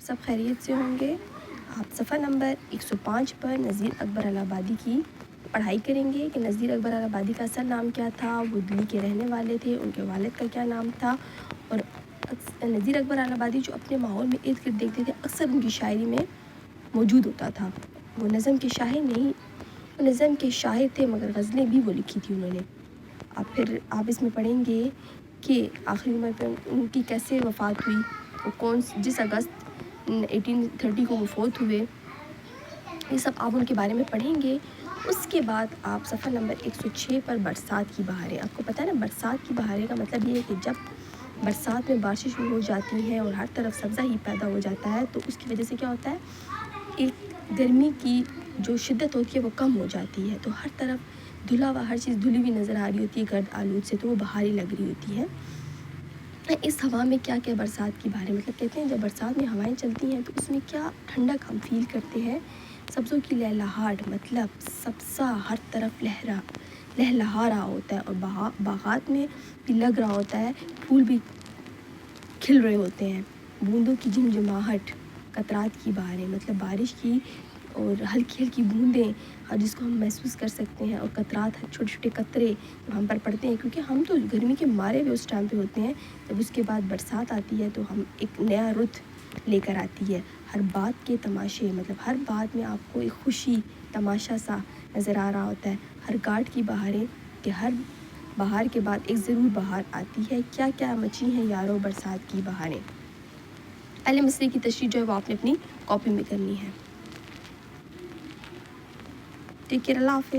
آپ سب خیریت سے ہوں گے۔ آپ صفحہ نمبر 105 پر نذیر اکبر الہ آبادی کی پڑھائی کریں گے کہ نذیر اکبر الہ آبادی کا اصل نام کیا تھا، وہ دلی کے رہنے والے تھے، ان کے والد کا کیا نام تھا، اور نذیر اکبر الہ آبادی جو اپنے ماحول میں ارد گرد دیکھتے تھے اکثر ان کی شاعری میں موجود ہوتا تھا۔ وہ نظم کے شاعر نہیں، وہ نظم کے شاعر تھے، مگر غزلیں بھی وہ لکھی تھی انہوں نے۔ پھر آپ اس میں پڑھیں گے کہ آخری عمر پہ ان کی کیسے وفات ہوئی، وہ جس اگست 1830 کو وہ فوت ہوئے، یہ سب آپ ان کے بارے میں پڑھیں گے۔ اس کے بعد آپ صفحہ نمبر 106 پر برسات کی بہاریں، آپ کو پتہ ہے نا برسات کی بہاریں کا مطلب یہ ہے کہ جب برسات میں بارشیں شروع ہو جاتی ہیں اور ہر طرف سبزہ ہی پیدا ہو جاتا ہے، تو اس کی وجہ سے کیا ہوتا ہے، ایک گرمی کی جو شدت ہوتی ہے وہ کم ہو جاتی ہے، تو ہر طرف دھلا ہوا، ہر چیز دھلی ہوئی نظر آ رہی ہوتی ہے گرد آلود سے، تو وہ بہاریں لگ رہی ہوتی ہیں۔ اس ہوا میں کیا کیا برسات کی بہاریں، مطلب کہتے ہیں جب برسات میں ہوائیں چلتی ہیں تو اس میں کیا ٹھنڈک ہم فیل کرتے ہیں، سبزوں کی لہلہاہٹ، مطلب سبزہ ہر طرف لہلہا رہا ہوتا ہے، اور باغات میں بھی لگ رہا ہوتا ہے، پھول بھی کھل رہے ہوتے ہیں، بوندوں کی جھمجھماہٹ، قطرات کی بہاریں، مطلب بارش کی اور ہلکی ہلکی بوندیں، اور جس کو ہم محسوس کر سکتے ہیں، اور قطرات، چھوٹے چھوٹے قطرے جب ہم پر پڑتے ہیں، کیونکہ ہم تو گرمی کے مارے ہوئے اس ٹائم پہ ہوتے ہیں، جب اس کے بعد برسات آتی ہے تو ہم ایک نیا رت لے کر آتی ہے۔ ہر بات کے تماشے، مطلب ہر بات میں آپ کو ایک خوشی تماشا سا نظر آ رہا ہوتا ہے۔ ہر گاٹ کی بہاریں، کہ ہر بہار کے بعد ایک ضرور بہار آتی ہے، کیا کیا مچی ہیں یاروں برسات کی بہاریں۔ پہلے مسئلے کی تشریح جو ہے وہ آپ نے اپنی کاپی میں کرنی ہے۔ ٹیک کیئر، اللہ حافظ۔